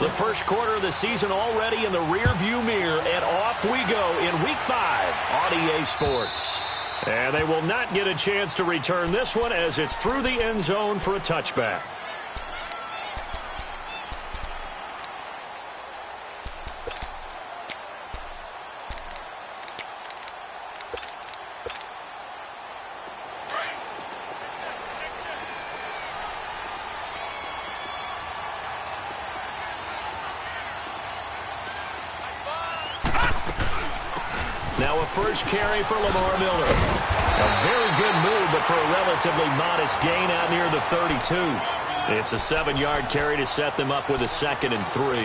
The first quarter of the season already in the rearview mirror, and off we go in Week 5 on EA Sports. And they will not get a chance to return this one as it's through the end zone for a touchback. Now a first carry for Lamar Miller. A very good move, but for a relatively modest gain out near the 32. It's a 7-yard carry to set them up with a 2nd and 3.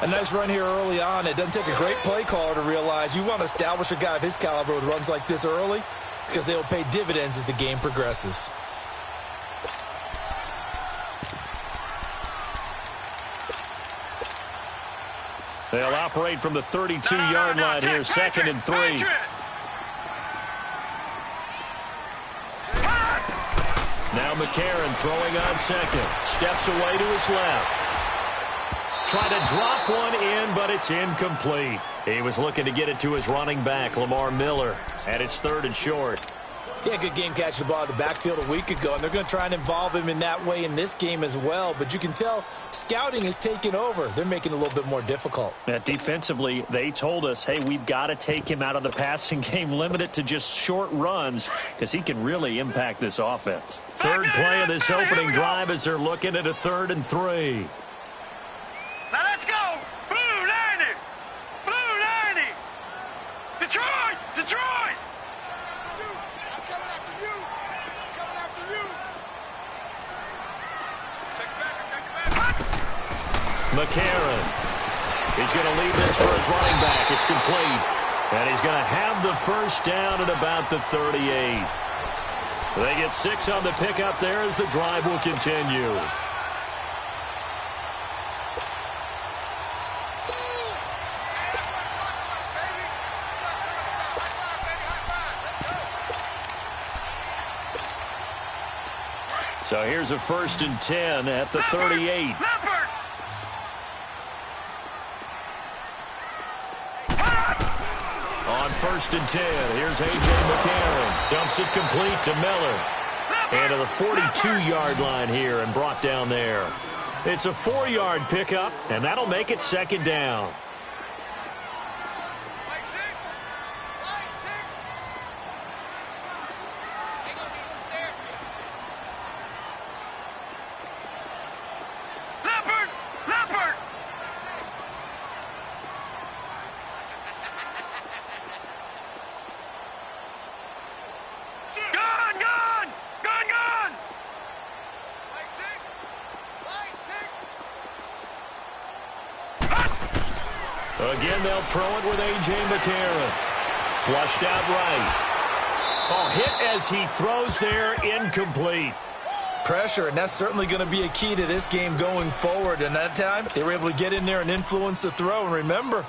A nice run here early on. It doesn't take a great play caller to realize you want to establish a guy of his caliber with runs like this early because they'll pay dividends as the game progresses. They'll operate from the 32-yard line here, 2nd and 3. Now McCarron throwing on 2nd. Steps away to his left. Trying to drop one in, but it's incomplete. He was looking to get it to his running back, Lamar Miller, and it's 3rd and short. Yeah, good game catching the ball in the backfield a week ago, and they're going to try and involve him in that way in this game as well. But you can tell scouting is taking over. They're making it a little bit more difficult. Defensively, they told us, hey, we've got to take him out of the passing game, limit it to just short runs, because he can really impact this offense. Third play of this opening drive as they're looking at a 3rd and 3. Now let's go! Blue 90! Blue 90! Detroit! Detroit! McCarron. He's going to leave this for his running back. It's complete. And he's going to have the first down at about the 38. They get 6 on the pickup there as the drive will continue. So here's a 1st and 10 at the 38. On 1st and 10, here's A.J. McCarron. Dumps it complete to Miller. And to the 42-yard line here and brought down there. It's a 4-yard pickup, and that'll make it 2nd down. Again, they'll throw it with A.J. McCarron. Flushed out right. Oh, hit as he throws there, incomplete. Pressure, and that's certainly going to be a key to this game going forward. And that time, they were able to get in there and influence the throw. And remember,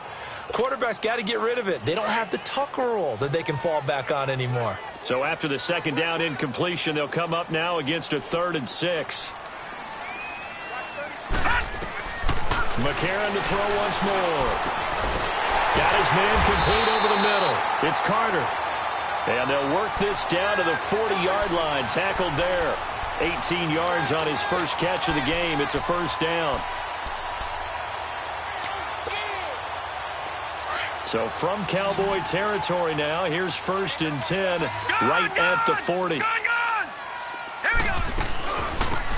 quarterbacks got to get rid of it. They don't have the Tucker rule that they can fall back on anymore. So after the 2nd down incompletion, they'll come up now against a 3rd and 6. McCarron to throw once more. Got his man complete over the middle. It's Carter. And they'll work this down to the 40-yard line. Tackled there. 18 yards on his first catch of the game. It's a 1st down. So from Cowboy territory now, here's 1st and 10 right at the 40.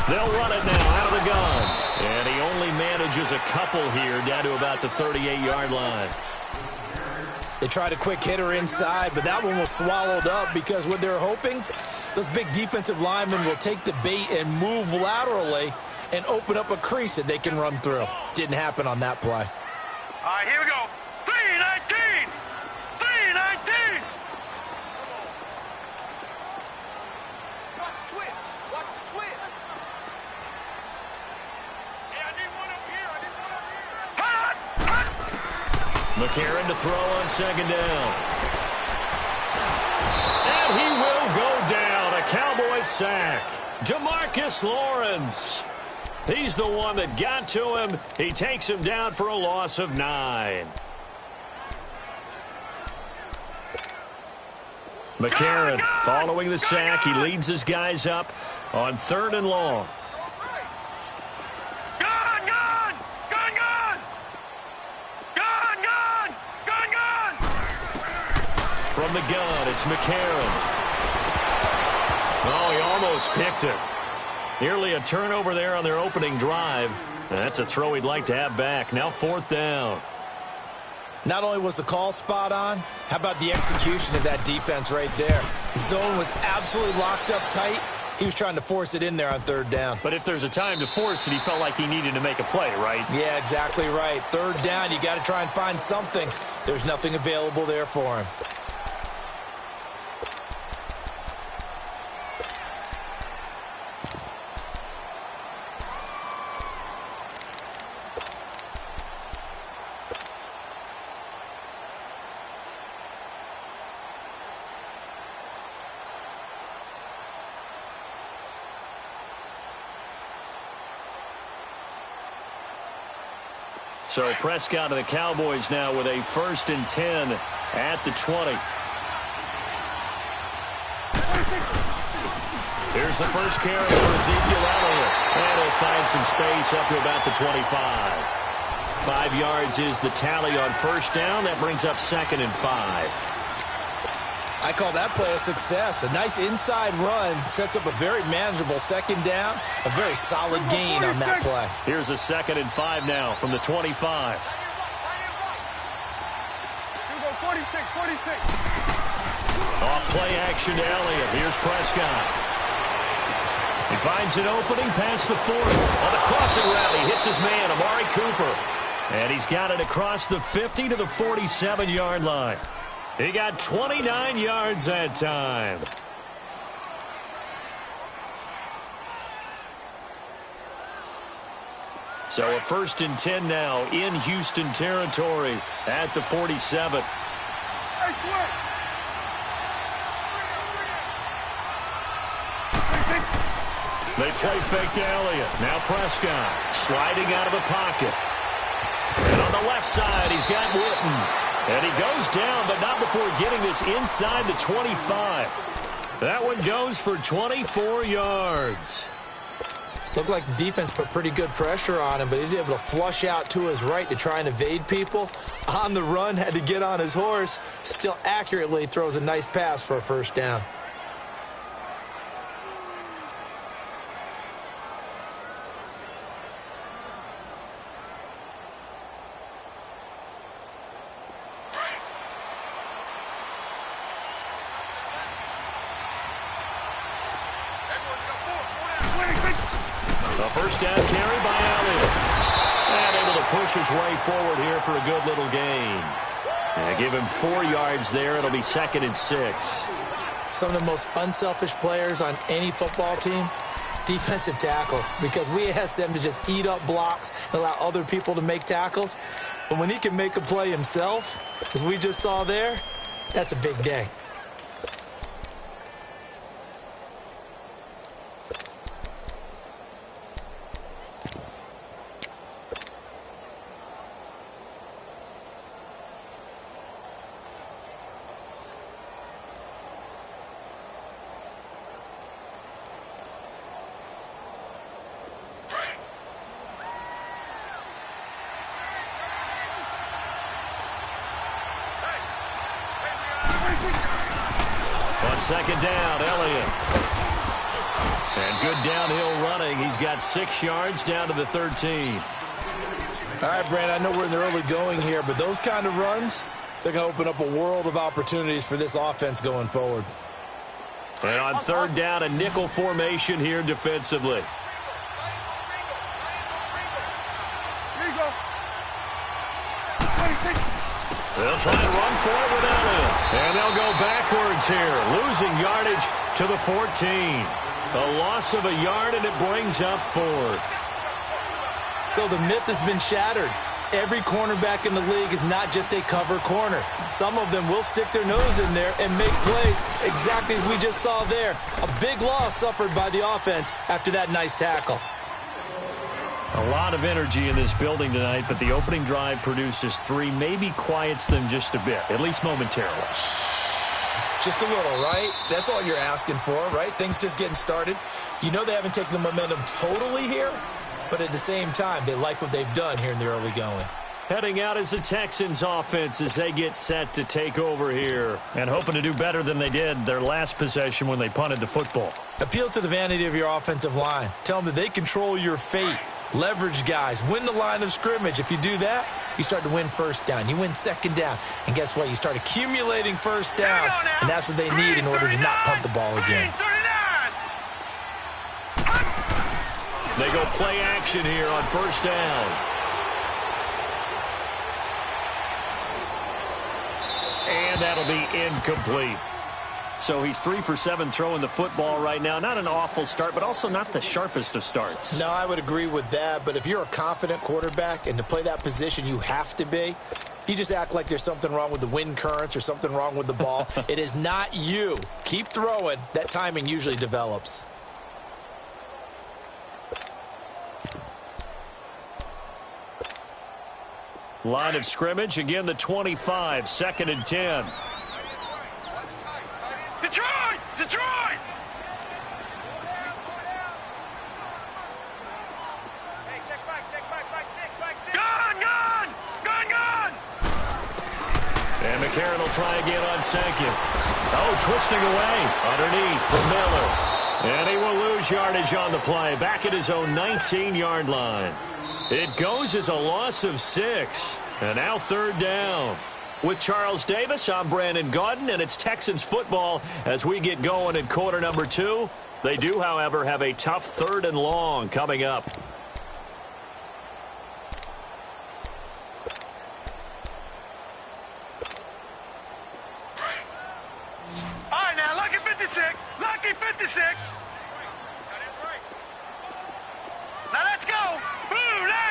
They'll run it now out of the gun. And he only manages a couple here down to about the 38-yard line. They tried a quick hitter inside, but that one was swallowed up because what they're hoping, those big defensive linemen will take the bait and move laterally and open up a crease that they can run through. Didn't happen on that play. All right, here we go. 3-19. 3-19. Watch the twist. Watch the twist. Yeah, I need one up here. I need one up here. McCarron to throw on 2nd down. And he will go down. A Cowboy sack. DeMarcus Lawrence. He's the one that got to him. He takes him down for a loss of 9. McCarron following the sack. He leads his guys up on 3rd and long. From the gun, it's McCarron. Oh, he almost picked it. Nearly a turnover there on their opening drive. That's a throw he'd like to have back. Now 4th down. Not only was the call spot on, how about the execution of that defense right there? Zone was absolutely locked up tight. He was trying to force it in there on 3rd down. But if there's a time to force it, he felt like he needed to make a play, right? Yeah, exactly right. 3rd down, you got to try and find something. There's nothing available there for him. So Prescott and the Cowboys now with a 1st and 10 at the 20. Here's the first carry for Ezekiel Elliott. And he'll find some space up to about the 25. 5 yards is the tally on 1st down. That brings up 2nd and 5. I call that play a success. A nice inside run sets up a very manageable 2nd down. A very solid gain on that play. Here's a 2nd and 5 now from the 25. Off play action to Elliott. Here's Prescott. He finds an opening past the 40. On the crossing route, he hits his man, Amari Cooper. And he's got it across the 50 to the 47-yard line. He got 29 yards that time. So a 1st and 10 now in Houston territory at the 47. They play fake to Elliott. Now Prescott sliding out of the pocket. And on the left side, he's got Witten. And he goes down, but not before getting this inside the 25. That one goes for 24 yards. Looked like the defense put pretty good pressure on him, but he's able to flush out to his right to try and evade people. On the run, had to get on his horse. Still accurately throws a nice pass for a 1st down. A 1st down carry by Elliott. And able to push his way forward here for a good little gain. And give him 4 yards there. It'll be 2nd and 6. Some of the most unselfish players on any football team, defensive tackles, because we ask them to just eat up blocks and allow other people to make tackles. But when he can make a play himself, as we just saw there, that's a big day. On 2nd down, Elliott. And good downhill running. He's got 6 yards down to the 13. All right, Brand, I know we're in the early going here, but those kind of runs, they're going to open up a world of opportunities for this offense going forward. And on 3rd down, a nickel formation here defensively. They'll try and run for it with Elliott. And they'll go backwards here, losing yardage to the 14. A loss of a yard, and it brings up 4th. So the myth has been shattered. Every cornerback in the league is not just a cover corner. Some of them will stick their nose in there and make plays exactly as we just saw there. A big loss suffered by the offense after that nice tackle. A lot of energy in this building tonight, but the opening drive produces 3, maybe quiets them just a bit, at least momentarily. Just a little, right? That's all you're asking for, right? Things just getting started. You know they haven't taken the momentum totally here, but at the same time, they like what they've done here in the early going. Heading out is the Texans offense as they get set to take over here and hoping to do better than they did their last possession when they punted the football. Appeal to the vanity of your offensive line. Tell them that they control your fate. Leverage guys. Win the line of scrimmage. If you do that, you start to win first down. You win second down. And guess what? You start accumulating first downs. And that's what they need in order to not punt the ball again. They go play action here on first down. And that'll be incomplete. So he's 3 for 7 throwing the football right now. Not an awful start, but also not the sharpest of starts. No, I would agree with that. But if you're a confident quarterback and to play that position you have to be, you just act like there's something wrong with the wind currents or something wrong with the ball. It is not you. Keep throwing. That timing usually develops. Line of scrimmage, again the 25, 2nd and 10. Detroit! Detroit! Hey, check back, 6. Gone! And McCarron will try again on 2nd. Oh, twisting away underneath for Miller. And he will lose yardage on the play, back at his own 19-yard line. It goes as a loss of 6. And now 3rd down. With Charles Davis, I'm Brandon Gaudin, and it's Texans football as we get going in quarter number 2. They do, however, have a tough 3rd and long coming up. All right, now, lucky 56. Lucky 56. Now, let's go. Blue line.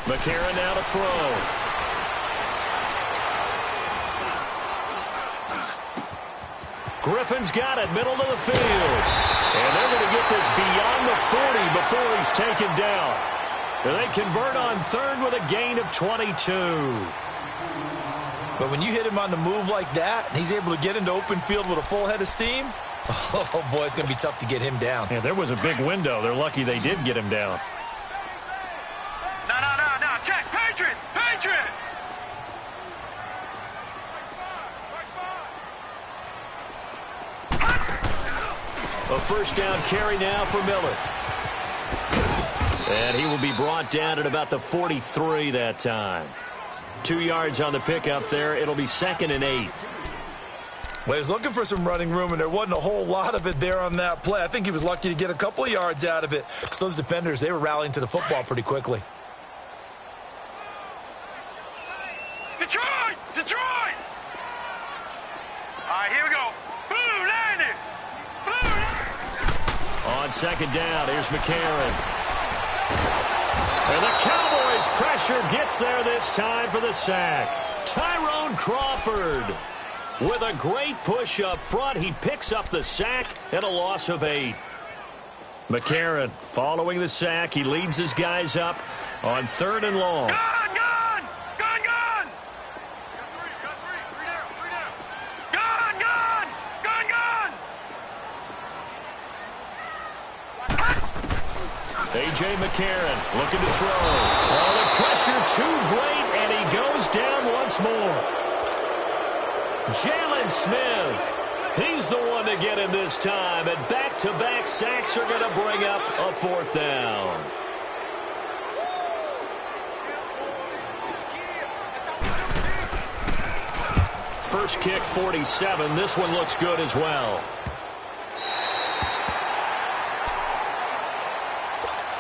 McCarron now to throw. Griffin's got it, middle of the field. And they're going to get this beyond the 40 before he's taken down. And they convert on 3rd with a gain of 22. But when you hit him on the move like that, and he's able to get into open field with a full head of steam, oh, boy, it's going to be tough to get him down. Yeah, there was a big window. They're lucky they did get him down. No. Check. Patriot. A first down carry now for Miller. And he will be brought down at about the 43 that time. 2 yards on the pickup there. It'll be 2nd and 8. Well, he was looking for some running room, and there wasn't a whole lot of it there on that play. I think he was lucky to get a couple of yards out of it. Because those defenders, they were rallying to the football pretty quickly. Detroit! All right, here we go. Blue line. On 2nd down, here's McCarron. And the Cowboys' pressure gets there this time for the sack. Tyrone Crawford with a great push up front. He picks up the sack and a loss of 8. McCarron following the sack. He leads his guys up on 3rd and long. Gone! A.J. McCarron looking to throw. Oh, the pressure too great, and he goes down once more. Jalen Smith, he's the one to get him this time, and back-to-back sacks are going to bring up a 4th down. First kick, 47. This one looks good as well.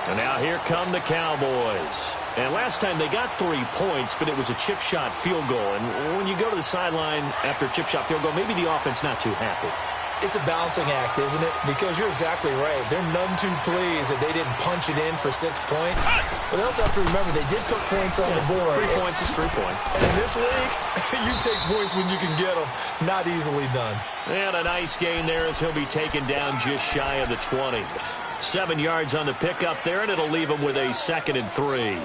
And now here come the Cowboys. And last time they got 3 points, but it was a chip shot field goal. And when you go to the sideline after a chip shot field goal, maybe the offense not too happy. It's a balancing act, isn't it? Because you're exactly right. They're none too pleased that they didn't punch it in for 6 points. But they also have to remember they did put points on the board. 3 points is 3 points. And in this league, you take points when you can get them. Not easily done. And a nice gain there as he'll be taken down just shy of the 20. 7 yards on the pickup there, and it'll leave him with a 2nd and 3.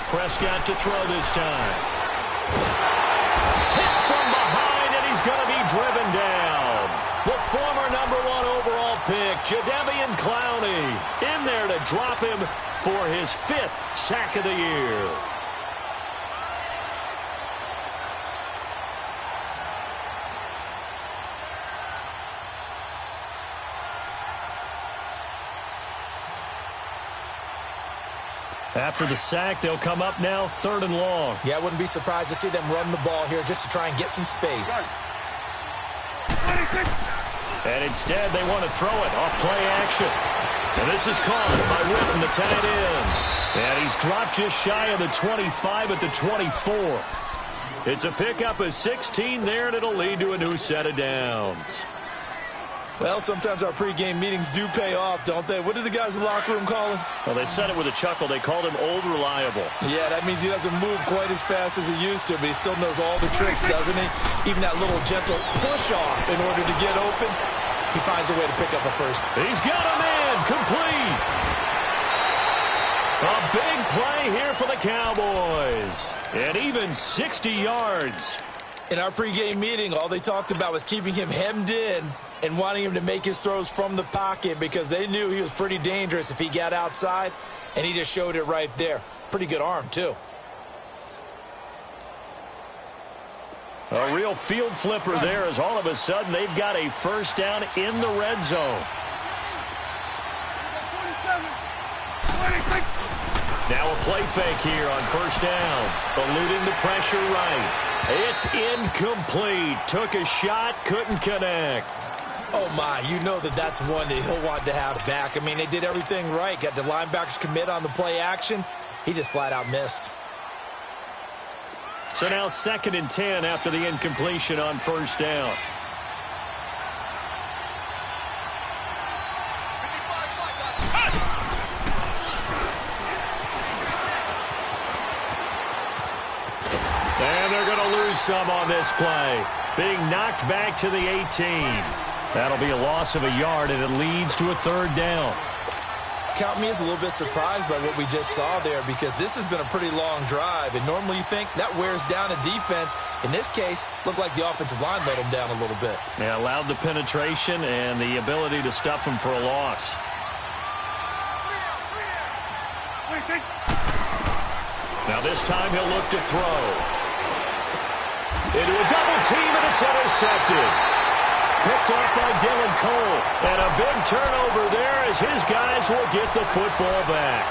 Prescott to throw this time. Hit from behind, and he's going to be driven down. The former #1 overall pick, Jadeveon Clowney, in there to drop him for his 5th sack of the year. After the sack, they'll come up now 3rd and long. Yeah, I wouldn't be surprised to see them run the ball here just to try and get some space. And instead, they want to throw it off play action. And this is caught by Witten, the tight end. And he's dropped just shy of the 25 at the 24. It's a pickup of 16 there, and it'll lead to a new set of downs. Well, sometimes our pregame meetings do pay off, don't they? What do the guys in the locker room call him? Well, they said it with a chuckle. They called him Old Reliable. Yeah, that means he doesn't move quite as fast as he used to, but he still knows all the tricks, doesn't he? Even that little gentle push-off in order to get open, he finds a way to pick up a first. He's got a man complete. A big play here for the Cowboys. And even 60 yards. In our pregame meeting, all they talked about was keeping him hemmed in and wanting him to make his throws from the pocket because they knew he was pretty dangerous if he got outside, and he just showed it right there. Pretty good arm, too. A real field flipper there as all of a sudden they've got a first down in the red zone. Now a play fake here on first down. Eluding the pressure right. It's incomplete. Took a shot, couldn't connect. Oh, my, you know that's one that he'll want to have back. I mean, they did everything right. Got the linebackers commit on the play action. He just flat out missed. So now 2nd and 10 after the incompletion on first down. And they're going to lose some on this play. Being knocked back to the 18. That'll be a loss of a yard, and it leads to a 3rd down. Count me as a little bit surprised by what we just saw there because this has been a pretty long drive, and normally you think that wears down a defense. In this case, looked like the offensive line let them down a little bit. Yeah, allowed the penetration and the ability to stuff them for a loss. Now this time he'll look to throw. Into a double team, and it's intercepted. Picked off by Dylan Cole. And a big turnover there as his guys will get the football back.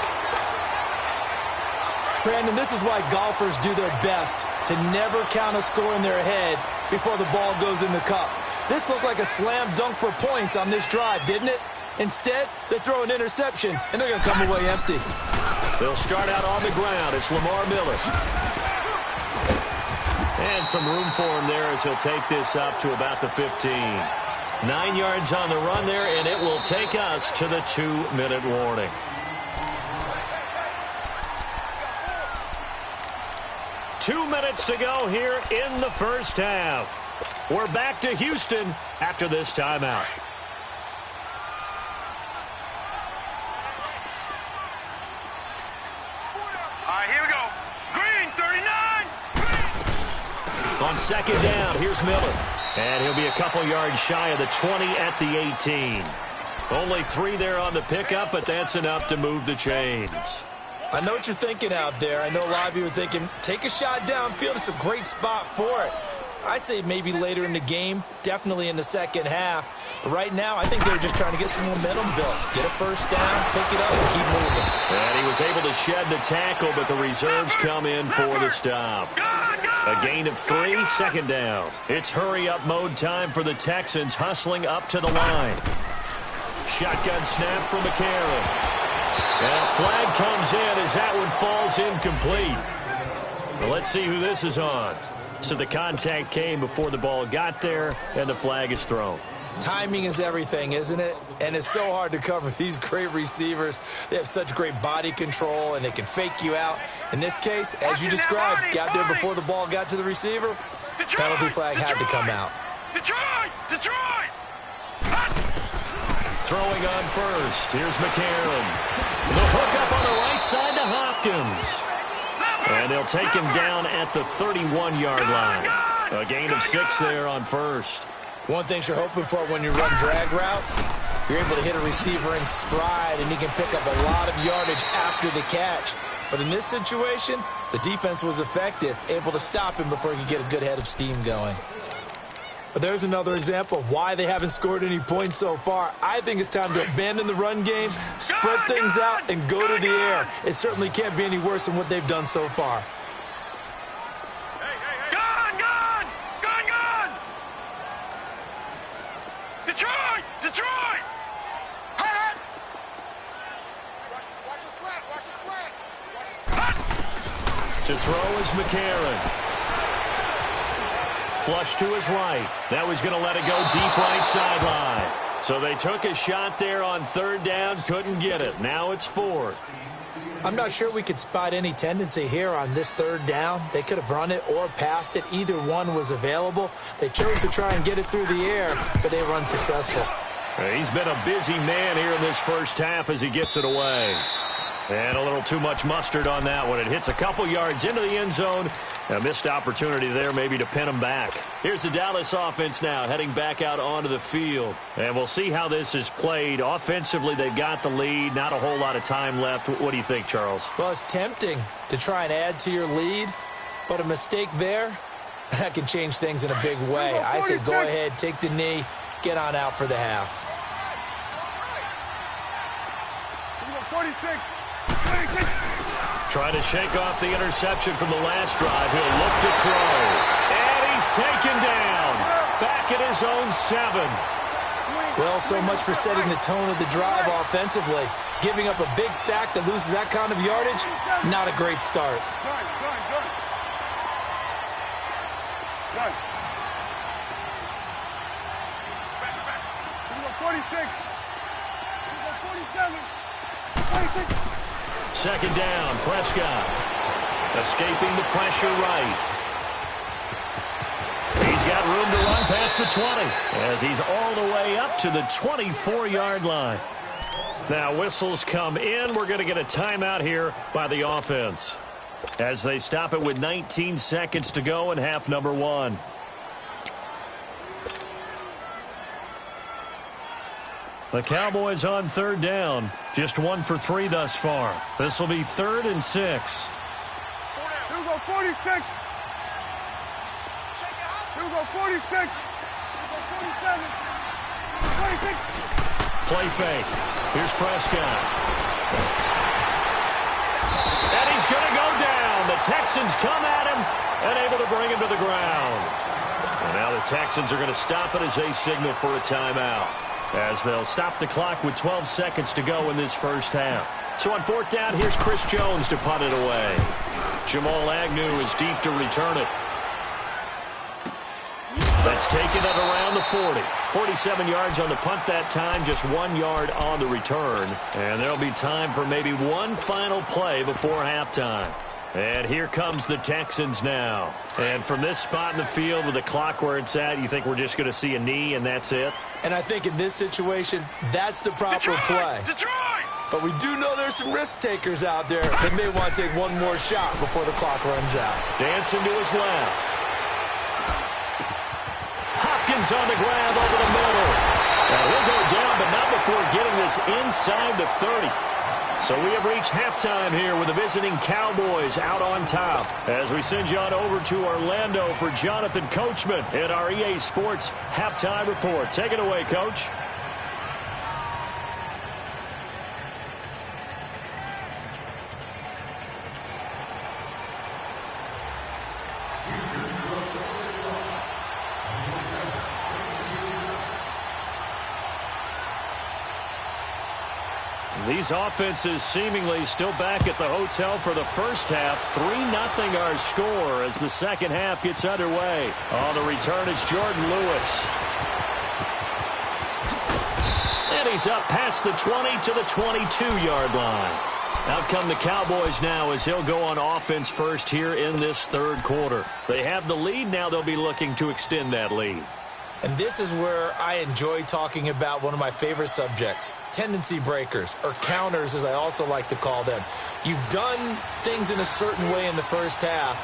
Brandon, this is why golfers do their best to never count a score in their head before the ball goes in the cup. This looked like a slam dunk for points on this drive, didn't it? Instead, they throw an interception, and they're going to come away empty. They'll start out on the ground. It's Lamar Miller. And some room for him there as he'll take this up to about the 15. 9 yards on the run there, and it will take us to the 2-minute warning. Two minutes to go here in the first half. We're back to Houston after this timeout. All right, here we go. Green, 39. On 2nd down, here's Miller. And he'll be a couple yards shy of the 20 at the 18. Only 3 there on the pickup, but that's enough to move the chains. I know what you're thinking out there. I know a lot of you are thinking, take a shot downfield. It's a great spot for it. I'd say maybe later in the game, definitely in the second half. But right now, I think they're just trying to get some momentum built. Get a first down, pick it up, and keep moving. And he was able to shed the tackle, but the reserves come in for the stop. A gain of 3, 2nd down. It's hurry-up mode time for the Texans, hustling up to the line. Shotgun snap from McCarron. And a flag comes in as that one falls incomplete. Well, let's see who this is on. So the contact came before the ball got there, and the flag is thrown. Timing is everything, isn't it? And it's so hard to cover these great receivers. They have such great body control, and they can fake you out. In this case, as you described, got there before the ball got to the receiver. Penalty flag had to come out. Detroit! Throwing on first. Here's McCarron. The hook up on the right side to Hopkins. And they'll take him down at the 31-yard line. A gain of 6 there on first. One thing you're hoping for when you run drag routes, you're able to hit a receiver in stride, and he can pick up a lot of yardage after the catch. But in this situation, the defense was effective, able to stop him before he could get a good head of steam going. But there's another example of why they haven't scored any points so far. I think it's time to abandon the run game, spread things out, and go to the air. It certainly can't be any worse than what they've done so far. Detroit! Watch the slant. To throw is McCarron. Flush to his right. Now he's going to let it go deep right sideline. So they took a shot there on third down, couldn't get it. Now it's fourth. I'm not sure we could spot any tendency here on this third down. They could have run it or passed it. Either one was available. They chose to try and get it through the air, but they were unsuccessful. He's been a busy man here in this first half as he gets it away. And a little too much mustard on that one. It hits a couple yards into the end zone. A missed opportunity there maybe to pin him back. Here's the Dallas offense now heading back out onto the field. And we'll see how this is played. Offensively, they've got the lead. Not a whole lot of time left. What do you think, Charles? Well, it's tempting to try and add to your lead, but a mistake there, that can change things in a big way. I say go ahead, take the knee, get on out for the half. 46. Trying to shake off the interception from the last drive. He'll look to throw. And he's taken down. Back at his own 7. Well, so much for setting the tone of the drive offensively. Giving up a big sack that loses that kind of yardage, not a great start. Done. 46. 47. 26. Second down, Prescott. Escaping the pressure right. He's got room to run past the 20 as he's all the way up to the 24-yard line. Now whistles come in. We're going to get a timeout here by the offense as they stop it with 19 seconds to go in half number 1. The Cowboys on third down. Just 1 for 3 thus far. This will be 3rd and 6. Here we go, 46. Here we go, 46. Here we go, 47. 26. Play fake. Here's Prescott. And he's going to go down. The Texans come at him and able to bring him to the ground. And now the Texans are going to stop it as they signal for a timeout, as they'll stop the clock with 12 seconds to go in this first half. So on 4th down, here's Chris Jones to punt it away. Jamal Agnew is deep to return it. That's taken at around the 40. 47 yards on the punt that time, just 1 yard on the return. And there'll be time for maybe one final play before halftime. And here comes the Texans now. And from this spot in the field with the clock where it's at, you think we're just going to see a knee and that's it? And I think in this situation, that's the proper play. Detroit! But we do know there's some risk takers out there that may want to take one more shot before the clock runs out. Dancing to his left. Hopkins on the grab over the middle. Now he'll go down, but not before getting this inside the 30. So we have reached halftime here with the visiting Cowboys out on top. As we send you on over to Orlando for Jonathan Coachman in our EA Sports Halftime Report. Take it away, Coach. These offenses seemingly still back at the hotel for the first half. 3-0 our score as the second half gets underway. On the return, it's Jordan Lewis. He's up past the 20 to the 22-yard line. Out come the Cowboys now as he'll go on offense first here in this third quarter. They have the lead. Now they'll be looking to extend that lead. And this is where I enjoy talking about one of my favorite subjects, tendency breakers, or counters as I also like to call them. You've done things in a certain way in the first half,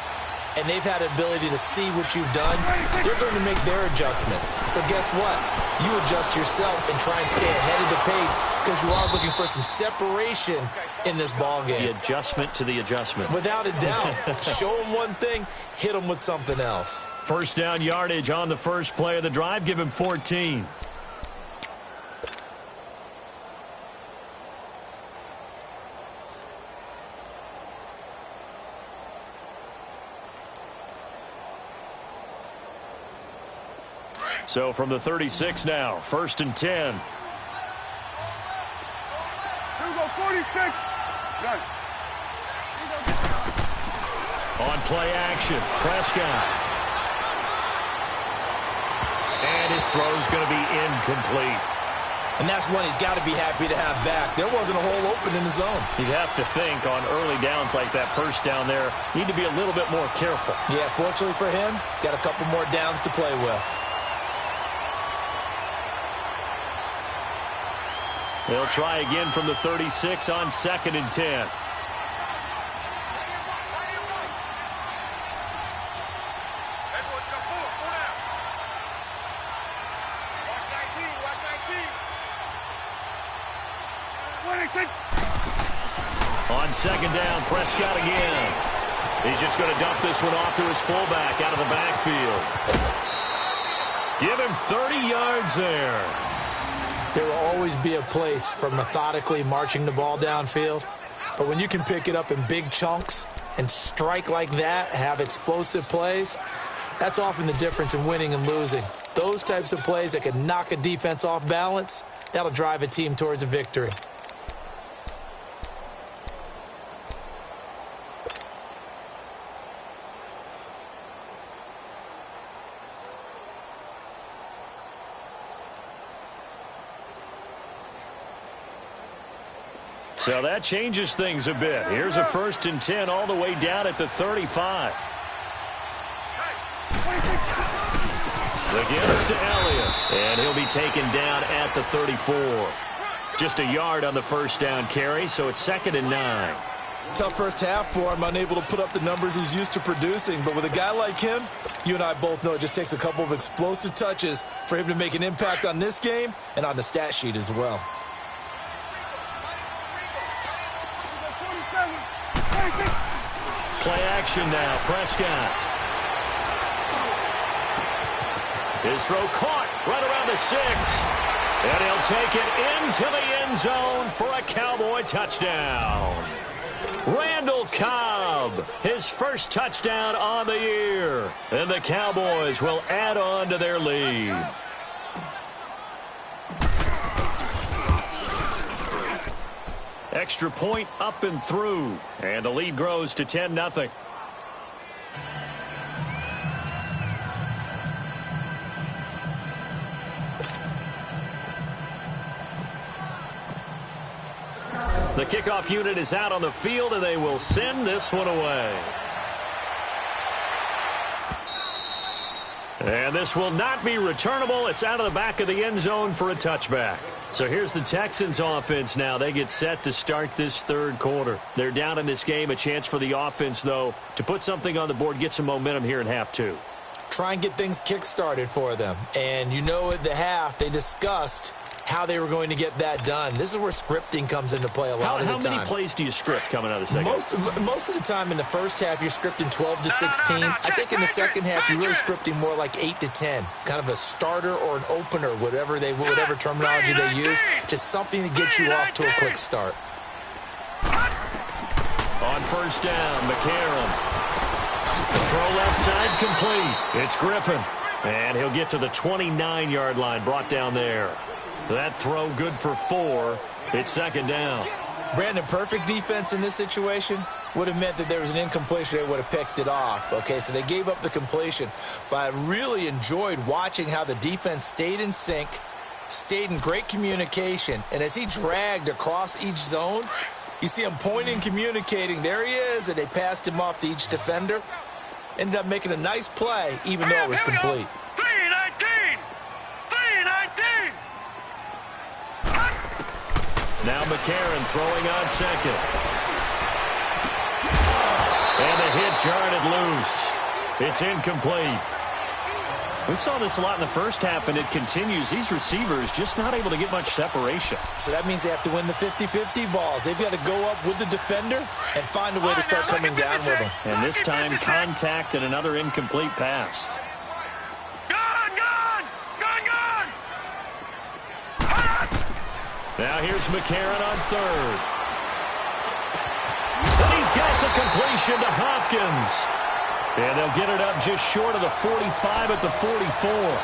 and they've had the ability to see what you've done. They're going to make their adjustments. So guess what? You adjust yourself and try and stay ahead of the pace because you are looking for some separation in this ball game. The adjustment to the adjustment. Without a doubt. Show them one thing, hit them with something else. First down yardage on the first play of the drive. Give him 14. So from the 36 now, 1st and 10. Here we go, 46. Done. On play action, Prescott. And his throw's going to be incomplete. And that's one he's got to be happy to have back. There wasn't a hole open in the zone. You'd have to think on early downs like that first down there, need to be a little bit more careful. Yeah, fortunately for him, got a couple more downs to play with. They'll try again from the 36 on 2nd and 10. On 2nd down, Prescott again. He's just going to dump this one off to his fullback out of the backfield. Give him 30 yards there. There will always be a place for methodically marching the ball downfield. But when you can pick it up in big chunks and strike like that, have explosive plays, that's often the difference in winning and losing. Those types of plays that can knock a defense off balance, that'll drive a team towards a victory. So that changes things a bit. Here's a 1st and 10 all the way down at the 35. The give is to Elliott, and he'll be taken down at the 34. Just a yard on the first down carry, so it's 2nd and 9. Tough first half for him, unable to put up the numbers he's used to producing. But with a guy like him, you and I both know it just takes a couple of explosive touches for him to make an impact on this game and on the stat sheet as well. Play action now, Prescott. His throw caught right around the 6. And he'll take it into the end zone for a Cowboy touchdown. Randall Cobb, his first touchdown on the year. And the Cowboys will add on to their lead. Extra point up and through. And the lead grows to 10-0. The kickoff unit is out on the field, and they will send this one away. And this will not be returnable. It's out of the back of the end zone for a touchback. So here's the Texans offense now. They get set to start this third quarter. They're down in this game. A chance for the offense, though, to put something on the board, get some momentum here in half two. Try and get things kick-started for them. And you know at the half, they discussed how they were going to get that done. This is where scripting comes into play a lot of the time. How many plays do you script coming out of the second? Most of the time in the first half, you're scripting 12 to 16. I think in the second half, you're really scripting more like 8 to 10. Kind of a starter or an opener, whatever terminology they use. Just something to get you off to a quick start. On first down, McCarron. Throw left side complete. It's Griffin. And he'll get to the 29-yard line, brought down there. That throw good for 4. It's second down. Brandon, perfect defense in this situation would have meant that there was an incompletion. They would have picked it off. Okay, so they gave up the completion. But I really enjoyed watching how the defense stayed in sync, stayed in great communication, and as he dragged across each zone, you see him pointing, communicating. There he is, and they passed him off to each defender. Ended up making a nice play, even though it was complete. 319! 319! Now McCarron throwing on second. And the hit jarred loose. It's incomplete. We saw this a lot in the first half, and it continues. These receivers just not able to get much separation. So that means they have to win the 50-50 balls. They've got to go up with the defender and find a way to start coming down with them. And this time, contact and another incomplete pass. Gone! Now here's McCarron on third. And he's got the completion to Hopkins. And they'll get it up just short of the 45 at the 44.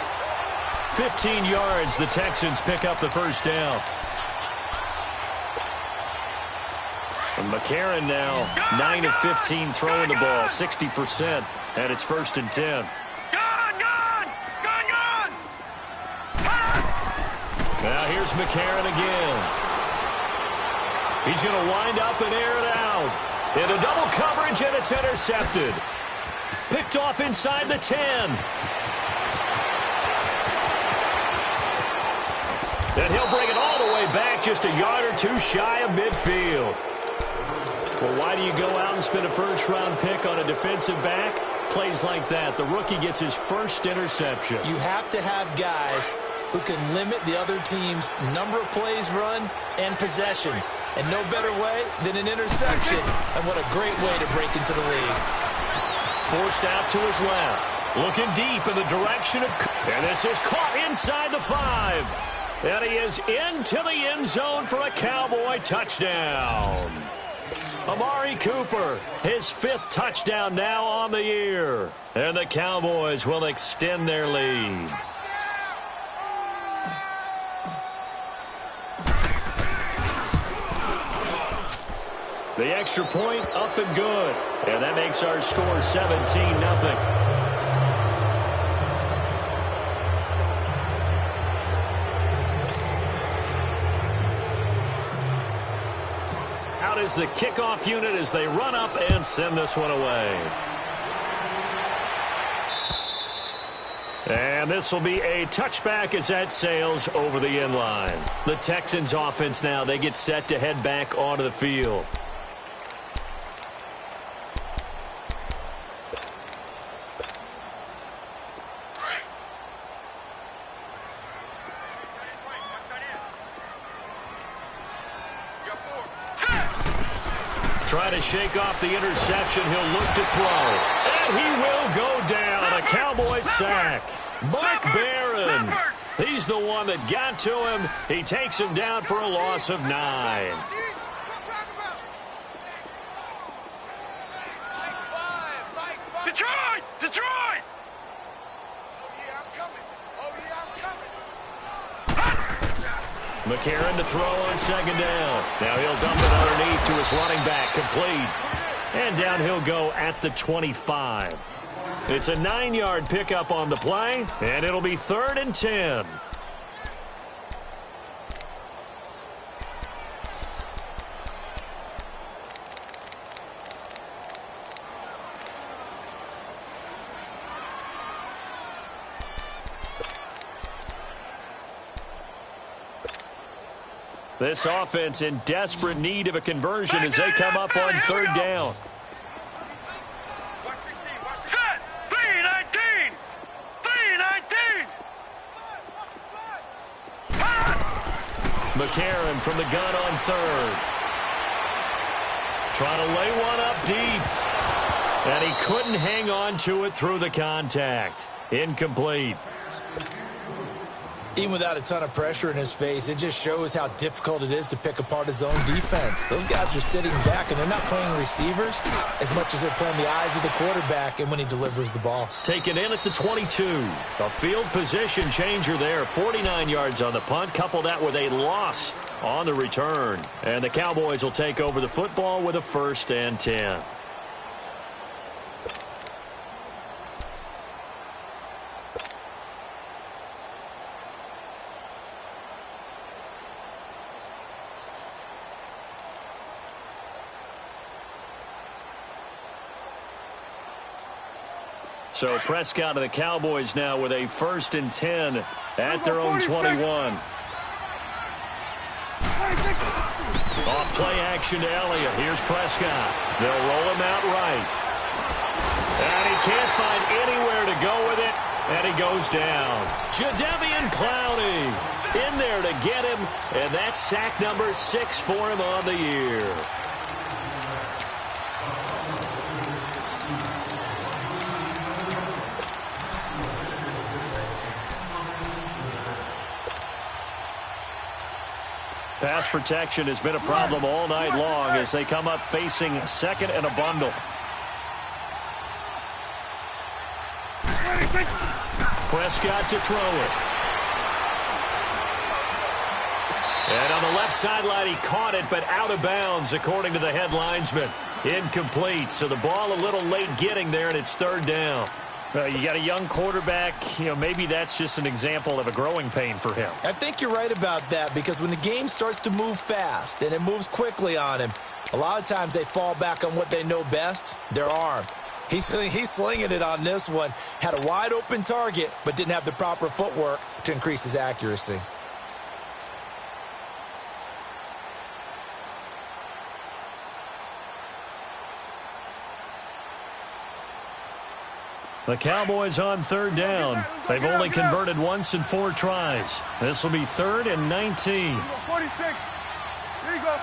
15 yards, the Texans pick up the first down. And McCarron now 9 of 15 throwing the ball, 60%, and it's 1st and 10. Gone! Now here's McCarron again. He's going to wind up and air it out. Into double coverage, and it's intercepted. Picked off inside the 10. And he'll bring it all the way back, just a yard or two shy of midfield. Well, why do you go out and spend a first-round pick on a defensive back? Plays like that. The rookie gets his first interception. You have to have guys who can limit the other team's number of plays run and possessions. And no better way than an interception. And what a great way to break into the league. Forced out to his left. Looking deep in the direction of... And this is caught inside the 5. And he is into the end zone for a Cowboy touchdown. Amari Cooper, his 5th touchdown now on the year. And the Cowboys will extend their lead. The extra point up and good. And that makes our score 17-0. Out is the kickoff unit as they run up and send this one away. And this will be a touchback as that sails over the end line. The Texans offense now, they get set to head back onto the field. Trying to shake off the interception. He'll look to throw. And he will go down. A Cowboy sack. Mark Barron. He's the one that got to him. He takes him down for a loss of 9. Detroit! Oh, yeah, I'm coming. McCarron to throw on 2nd down. Now he'll dump it underneath to his running back. Complete. And down he'll go at the 25. It's a 9-yard pickup on the play, and it'll be 3rd and 10. This offense in desperate need of a conversion as they come up on 3rd down. Set! 319! 319! McCarron from the gun on 3rd. Trying to lay one up deep. And he couldn't hang on to it through the contact. Incomplete. Even without a ton of pressure in his face, it just shows how difficult it is to pick apart his own defense. Those guys are sitting back, and they're not playing receivers as much as they're playing the eyes of the quarterback and when he delivers the ball. Taken in at the 22. A field position changer there. 49 yards on the punt. Couple that with a loss on the return. And the Cowboys will take over the football with a 1st and 10. So Prescott and the Cowboys now with a 1st and 10 at their own 21. Off play action to Elliott. Here's Prescott. They'll roll him out right. And he can't find anywhere to go with it. And he goes down. Jadeveon Clowney in there to get him. And that's sack number 6 for him on the year. Pass protection has been a problem all night long as they come up facing 2nd and a bundle. Prescott to throw it. And on the left sideline, he caught it, but out of bounds, according to the head linesman. Incomplete. So the ball a little late getting there, and it's 3rd down. You got a young quarterback. Maybe that's just an example of a growing pain for him. I think you're right about that, because when the game starts to move fast and it moves quickly on him, a lot of times they fall back on what they know best, their arm. He's slinging it on this one. Had a wide open target, but didn't have the proper footwork to increase his accuracy. The Cowboys on 3rd down. They've only converted once in 4 tries. This will be 3rd and 19. 46. Here you go.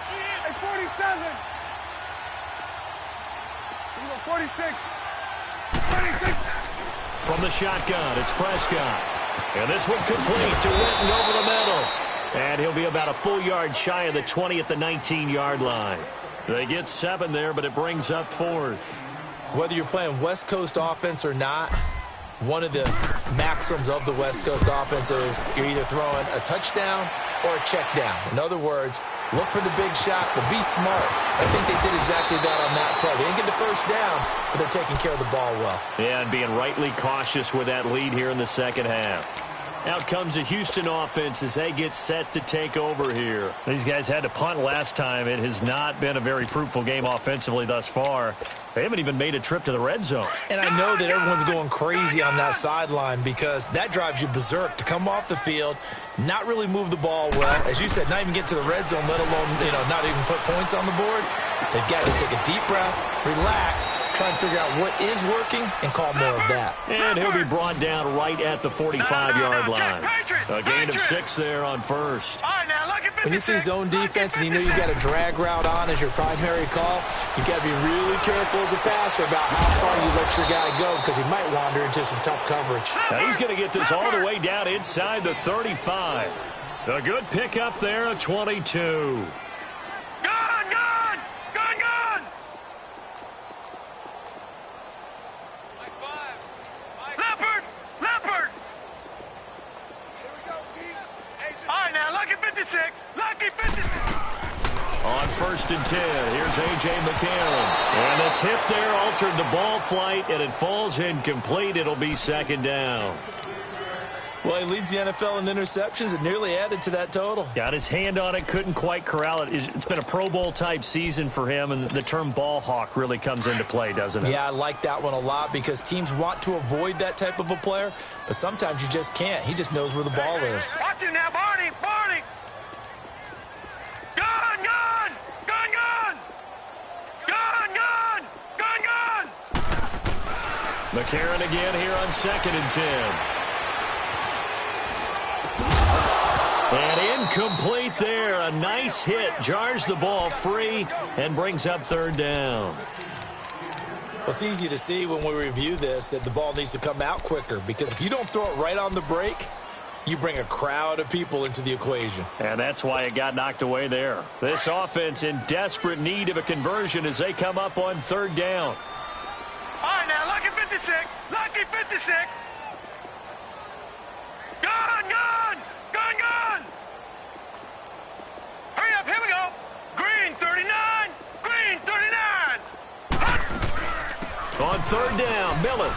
Hey, 47. Here you go, 46. 46. From the shotgun, it's Prescott. And this one complete to Witten over the middle. And he'll be about a full yard shy of the 20 at the 19-yard line. They get 7 there, but it brings up 4th. Whether you're playing West Coast offense or not, one of the maxims of the West Coast offense is you're either throwing a touchdown or a check down. In other words, look for the big shot, but be smart. I think they did exactly that on that play. They didn't get the first down, but they're taking care of the ball well. Yeah, and being rightly cautious with that lead here in the 2nd half. Out comes the Houston offense as they get set to take over here. These guys had to punt last time. It has not been a very fruitful game offensively thus far. They haven't even made a trip to the red zone. And I know that everyone's going crazy on that sideline because that drives you berserk to come off the field, not really move the ball well. As you said, not even get to the red zone, let alone, not even put points on the board. They've got to just take a deep breath, relax, try and figure out what is working, and call more of that. And he'll be brought down right at the 45-yard line. A gain of 6 there on 1st. When you see zone defense and you know you've got a drag route on as your primary call, you've got to be really careful as a passer about how far you let your guy go because he might wander into some tough coverage. Now he's going to get this all the way down inside the 35. A good pickup there, a 22. On 1st and 10, here's A.J. McCarron. And the tip there altered the ball flight, and it falls incomplete. It'll be 2nd down. Well, he leads the NFL in interceptions and nearly added to that total. Got his hand on it, couldn't quite corral it. It's been a Pro Bowl-type season for him, and the term ball hawk really comes into play, doesn't it? Yeah, I like that one a lot because teams want to avoid that type of a player, but sometimes you just can't. He just knows where the ball is. Watch him now, Barney! Barney! Gun! Gun! Gun! Gun! Gun! Gun! Gun! Gun! McCarron again here on 2nd and 10. And incomplete there. A nice hit. Jars the ball free and brings up 3rd down. Well, it's easy to see when we review this that the ball needs to come out quicker because if you don't throw it right on the break, you bring a crowd of people into the equation. And that's why it got knocked away there. This offense in desperate need of a conversion as they come up on 3rd down. All right, now, lucky 56. Lucky 56. Gun! Gun! Gun! Gun! Hurry up, here we go. Green 39. Green 39. On 3rd down, Miller.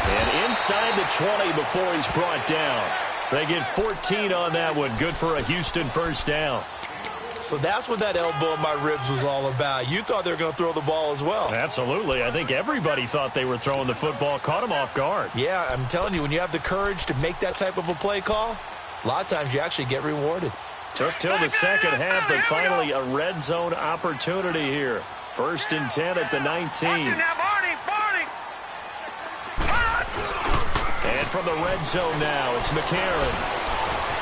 And inside the 20 before he's brought down. They get 14 on that one. Good for a Houston 1st down. So that's what that elbow in my ribs was all about. You thought they were going to throw the ball as well. Absolutely. I think everybody thought they were throwing the football, caught him off guard. Yeah, I'm telling you, when you have the courage to make that type of a play call, a lot of times you actually get rewarded. Took till the second half, but finally a red zone opportunity here. 1st and 10 at the 19. And from the red zone now, it's McCarron.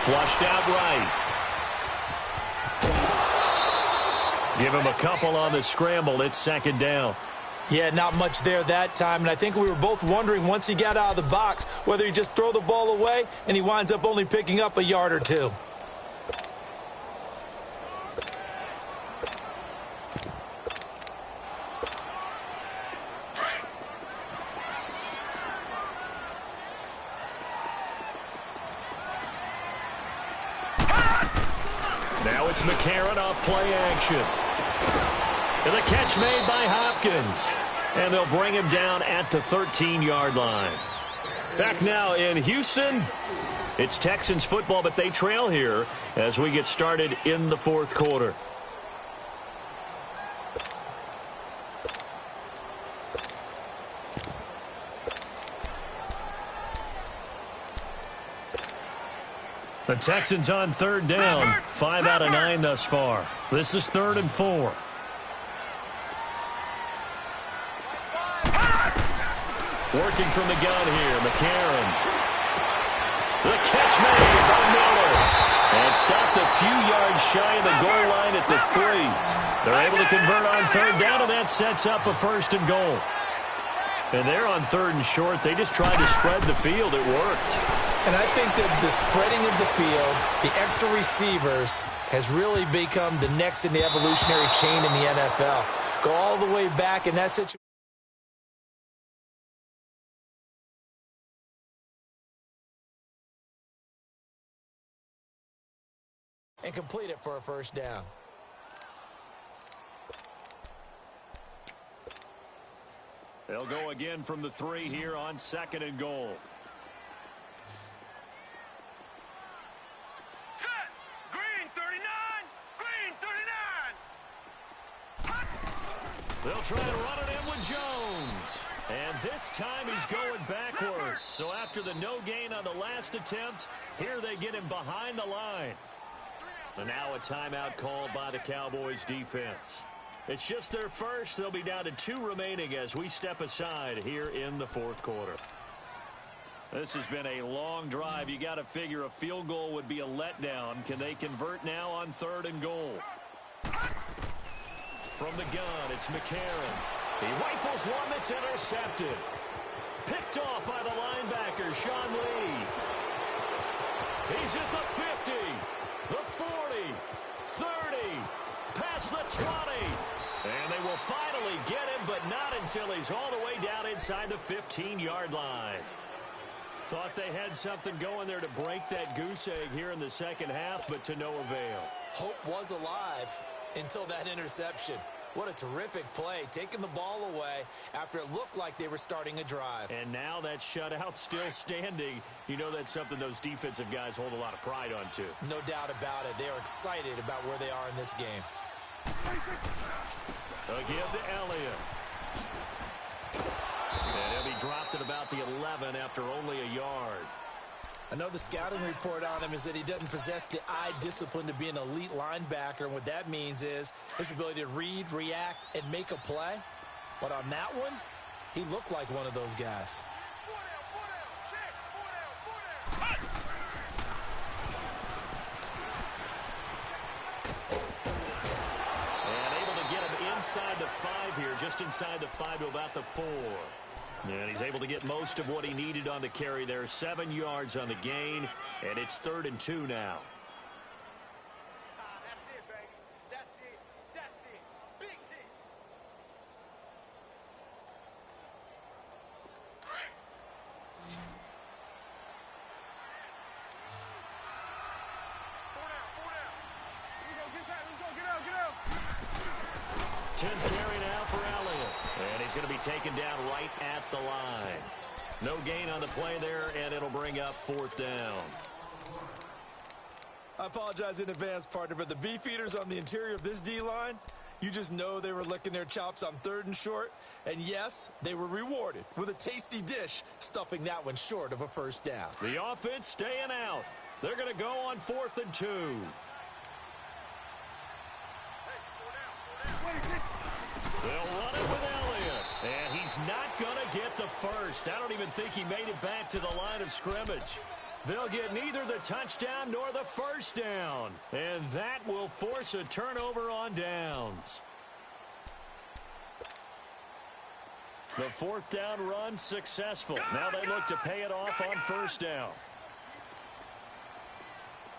Flushed out right. Give him a couple on the scramble. It's 2nd down. Yeah, not much there that time, and I think we were both wondering once he got out of the box whether he just throw the ball away and he winds up only picking up a yard or two. Now it's McCarron off play action. And the catch made by Hopkins. And they'll bring him down at the 13-yard line. Back now in Houston. It's Texans football, but they trail here as we get started in the 4th quarter. The Texans on 3rd down. 5 out of 9 thus far. This is 3rd and 4. Working from the gun here, McCarron. The catch made by Miller. And stopped a few yards shy of the goal line at the 3. They're able to convert on 3rd down, and that sets up a 1st and goal. And they're on 3rd and short. They just tried to spread the field. It worked. And I think that the spreading of the field, the extra receivers, has really become the next in the evolutionary chain in the NFL. Go all the way back in that situation. And complete it for a 1st down. They'll go again from the 3 here on 2nd and goal. Set. Green 39. Green 39. They'll try to run it in with Jones. And this time he's going backwards. So after the no gain on the last attempt, here they get him behind the line. And now a timeout called by the Cowboys defense. It's just their first. They'll be down to 2 remaining as we step aside here in the 4th quarter. This has been a long drive. You got to figure a field goal would be a letdown. Can they convert now on 3rd and goal? From the gun, it's McCarron. He rifles one that's intercepted. Picked off by the linebacker, Sean Lee. He's at the 50, the 40, 30, past the 20. And they will finally get him, but not until he's all the way down inside the 15-yard line. Thought they had something going there to break that goose egg here in the second half, but to no avail. Hope was alive until that interception. What a terrific play, taking the ball away after it looked like they were starting a drive. And now that shutout still standing. You know that's something those defensive guys hold a lot of pride on, too. No doubt about it. They are excited about where they are in this game. Again to Elliott. And he'll be dropped at about the 11 after only a yard. I know the scouting report on him is that he doesn't possess the eye discipline to be an elite linebacker. And what that means is his ability to read, react, and make a play. But on that one, he looked like one of those guys. And able to get him inside the 5 here, just inside the 5 to about the 4. And he's able to get most of what he needed on the carry there. 7 yards on the gain, and it's 3rd and 2 now. That's it, baby. That's it. That's it. Big hit. Four down. Get out. 10th carry now for Elliott. And he's going to be taken down right at the line. No gain on the play there, and it'll bring up 4th down. I apologize in advance, partner, but the beefeaters on the interior of this D-line, you just know they were licking their chops on 3rd and short. And yes, they were rewarded with a tasty dish, stuffing that one short of a first down. The offense staying out. They're going to go on 4th and 2. They'll run it with Elliott. And he's not going to get the first. I don't even think he made it back to the line of scrimmage. They'll get neither the touchdown nor the first down. And that will force a turnover on downs. The 4th down run successful. Now they look to pay it off on first down.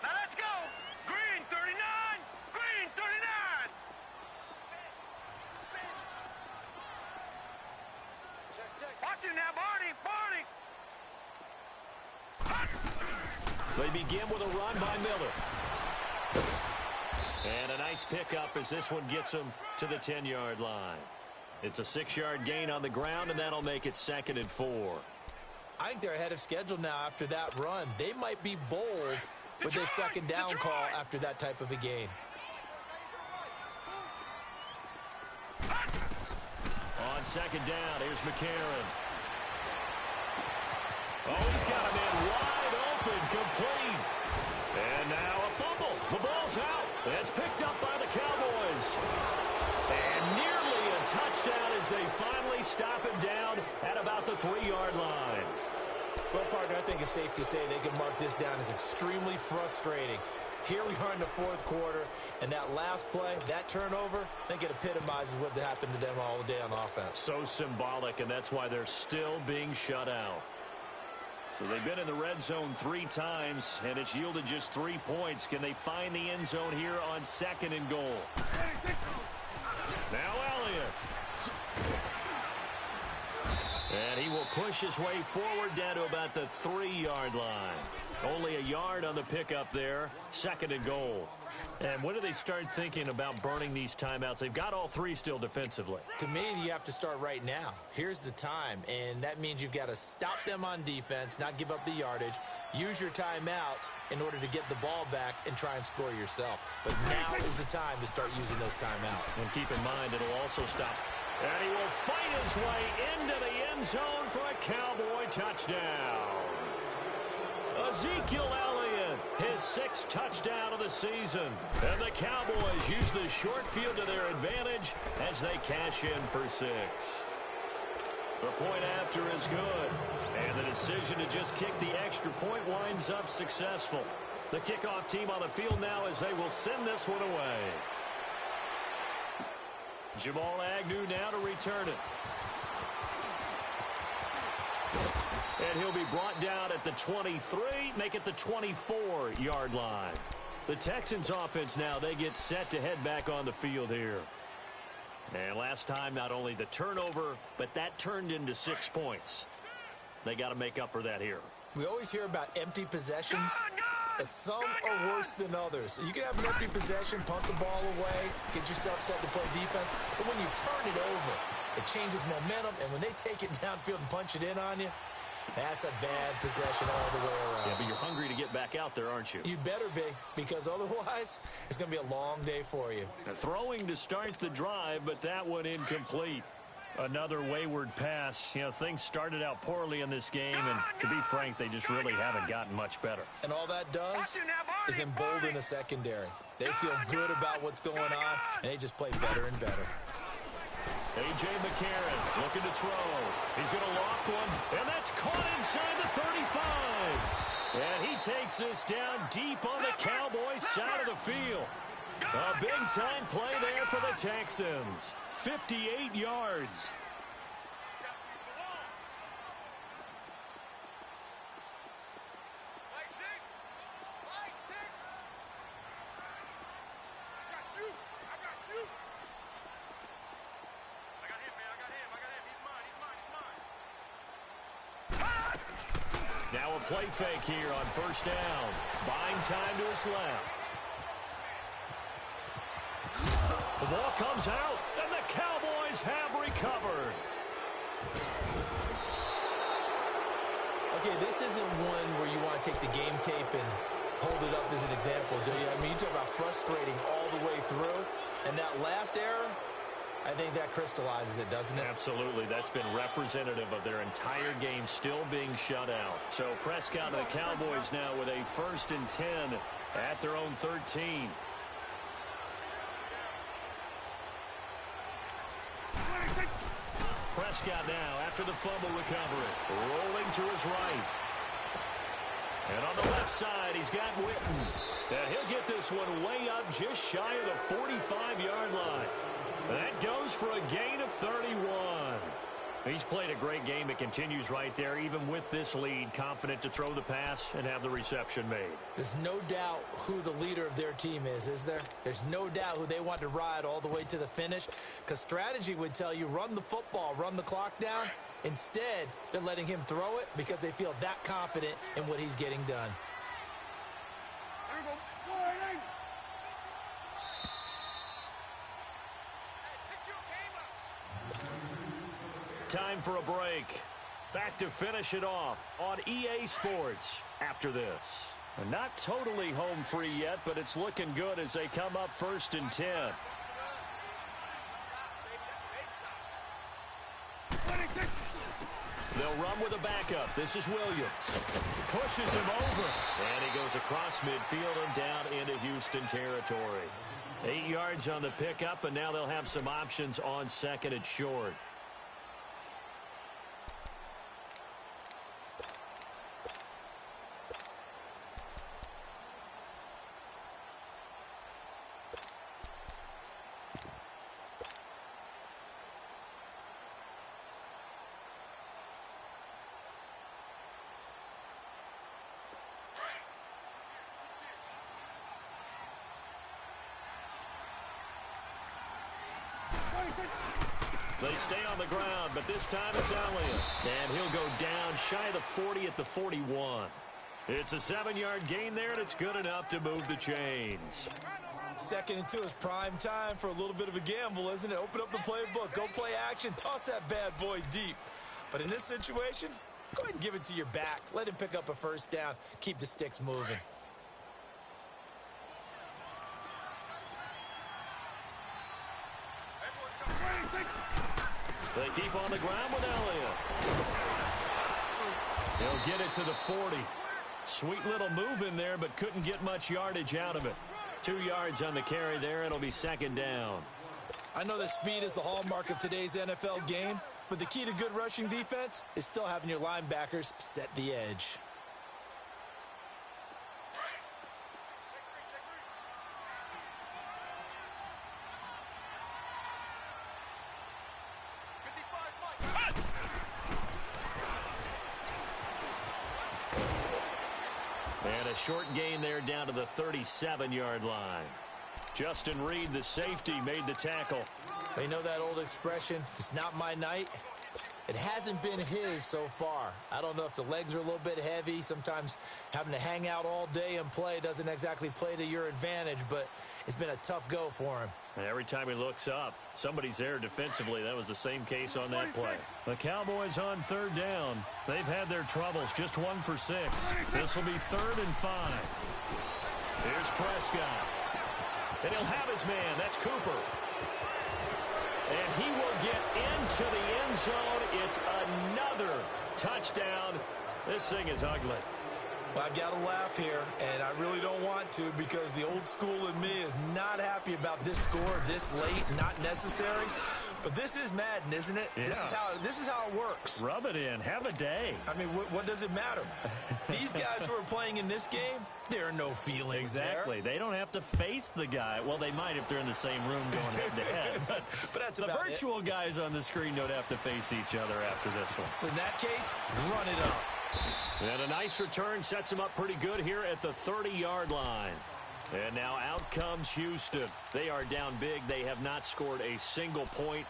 Now let's go. Green 39. Green 39. Watch it now, Barney. Barney. They begin with a run by Miller. And a nice pickup as this one gets him to the 10-yard line. It's a 6-yard gain on the ground, and that'll make it 2nd and 4. I think they're ahead of schedule now after that run. They might be bold with their 2nd down call after that type of a game. On 2nd down, here's McCarron. Oh, he's got him in wide open, complete. And now a fumble. The ball's out. It's picked up by the Cowboys. And nearly a touchdown as they finally stop him down at about the 3-yard line. Well, partner, I think it's safe to say they can mark this down as extremely frustrating. Here we are in the 4th quarter, and that last play, that turnover, I think it epitomizes what happened to them all day on offense. So symbolic, and that's why they're still being shut out. So they've been in the red zone 3 times, and it's yielded just 3 points. Can they find the end zone here on 2nd and goal? Now Elliott. And he will push his way forward down to about the 3-yard line. Only a yard on the pickup there. 2nd and goal. And when do they start thinking about burning these timeouts? They've got all 3 still defensively. To me, you have to start right now. Here's the time, and that means you've got to stop them on defense, not give up the yardage, use your timeouts in order to get the ball back and try and score yourself. But now is the time to start using those timeouts. And keep in mind, it'll also stop. And he will fight his way into the end zone for a Cowboy touchdown. Ezekiel Elliott, his 6th touchdown of the season. And the Cowboys use the short field to their advantage as they cash in for 6. The point after is good. And the decision to just kick the extra point winds up successful. The kickoff team on the field now as they will send this one away. Jamal Agnew now to return it. And he'll be brought down at the 23, make it the 24-yard line. The Texans offense now, they get set to head back on the field here. And last time, not only the turnover, but that turned into 6 points. They got to make up for that here. We always hear about empty possessions. Some are worse than others. You can have an empty possession, punt the ball away, get yourself set to play defense. But when you turn it over, it changes momentum. And when they take it downfield and punch it in on you, that's a bad possession all the way around. Yeah, but you're hungry to get back out there, aren't you? You better be, because otherwise it's going to be a long day for you. Throwing to start the drive, but that one incomplete. Another wayward pass. You know, things started out poorly in this game, and to be frank, they just really haven't gotten much better. And all that does is embolden a secondary. They feel good about what's going on, and they just play better and better. A.J. McCarron looking to throw. He's going to loft one, and that's caught inside the 35. And he takes this down deep on the Cowboys side of the field. A big-time play there for the Texans. 58 yards. Now a play fake here on first down. Buying time to his left. The ball comes out, and the Cowboys have recovered. Okay, this isn't one where you want to take the game tape and hold it up as an example, do you? I mean, you talk about frustrating all the way through, and that last error, I think that crystallizes it, doesn't it? Absolutely. That's been representative of their entire game still being shut out. So Prescott and the Cowboys now with a 1st and 10 at their own 13. Prescott now after the fumble recovery. Rolling to his right. And on the left side, he's got Witten. And he'll get this one way up just shy of the 45-yard line. That goes for a gain of 31. He's played a great game. It continues right there, even with this lead, confident to throw the pass and have the reception made. There's no doubt who the leader of their team is there? There's no doubt who they want to ride all the way to the finish, because strategy would tell you run the football, run the clock down. Instead, they're letting him throw it because they feel that confident in what he's getting done. There we go. Warning. Time for a break. Back to finish it off on EA Sports after this. Not totally home free yet, but it's looking good as they come up 1st and 10. They'll run with a backup. This is Williams. Pushes him over. And he goes across midfield and down into Houston territory. 8 yards on the pickup, and now they'll have some options on 2nd and short. They stay on the ground, but this time it's Elliott. And he'll go down shy of the 40 at the 41. It's a 7-yard gain there, and it's good enough to move the chains. 2nd and 2 is prime time for a little bit of a gamble, isn't it? Open up the playbook, go play action, toss that bad boy deep. But in this situation, go ahead and give it to your back. Let him pick up a 1st down, keep the sticks moving. They keep on the ground with Elliott. He'll get it to the 40. Sweet little move in there, but couldn't get much yardage out of it. 2 yards on the carry there. It'll be 2nd down. I know that speed is the hallmark of today's NFL game, but the key to good rushing defense is still having your linebackers set the edge. And a short gain there down to the 37-yard line. Justin Reed, the safety, made the tackle. You know that old expression, it's not my night? It hasn't been his so far. I don't know if the legs are a little bit heavy. Sometimes having to hang out all day and play doesn't exactly play to your advantage, but it's been a tough go for him. And every time he looks up, somebody's there defensively. That was the same case on that play. The Cowboys on 3rd down. They've had their troubles, just 1 for 6. This will be 3rd and 5. Here's Prescott. And he'll have his man. That's Cooper. And he will get into the end zone. It's another touchdown. This thing is ugly. Well, I've got to laugh here, and I really don't want to because the old school in me is not happy about this score this late, not necessary. But this is Madden, isn't it? Yeah. This is how it works. Rub it in. Have a day. I mean, what does it matter? These guys who are playing in this game, there are no feelings Exactly. there. They don't have to face the guy. Well, they might if they're in the same room going head-to-head. But that's the about virtual guys on the screen don't have to face each other after this one. In that case, run it up. And a nice return sets them up pretty good here at the 30-yard line. And now out comes Houston. They are down big. They have not scored a single point.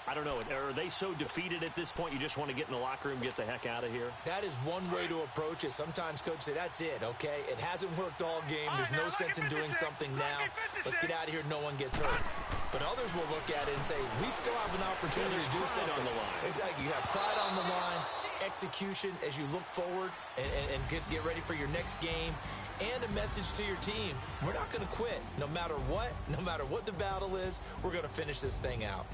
I don't know. Are they so defeated at this point you just want to get in the locker room, get the heck out of here? That is one way to approach it. Sometimes coaches say, that's it, okay? It hasn't worked all game. There's no sense in doing something now. Let's get out of here. No one gets hurt. But others will look at it and say, we still have an opportunity to do something. On the line. Exactly. You have pride on the line, execution as you look forward and get ready for your next game, and a message to your team. We're not going to quit. No matter what the battle is, we're going to finish this thing out.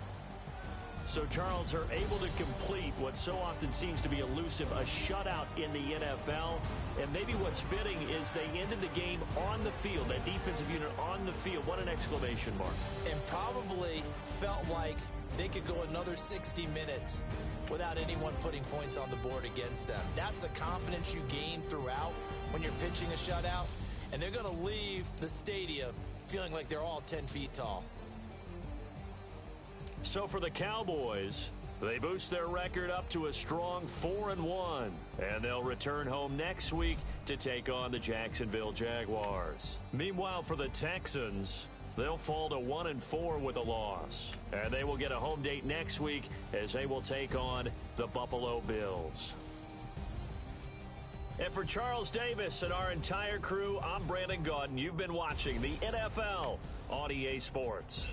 So, Charles, are able to complete what so often seems to be elusive, a shutout in the NFL. And maybe what's fitting is they ended the game on the field, that defensive unit on the field. What an exclamation mark. And probably felt like they could go another 60 minutes without anyone putting points on the board against them. That's the confidence you gain throughout when you're pitching a shutout. And they're going to leave the stadium feeling like they're all 10 feet tall. So for the Cowboys, they boost their record up to a strong 4-1, and they'll return home next week to take on the Jacksonville Jaguars. Meanwhile, for the Texans, they'll fall to 1-4 with a loss, and they will get a home date next week as they will take on the Buffalo Bills. And for Charles Davis and our entire crew, I'm Brandon Gaudin. You've been watching the NFL on EA Sports.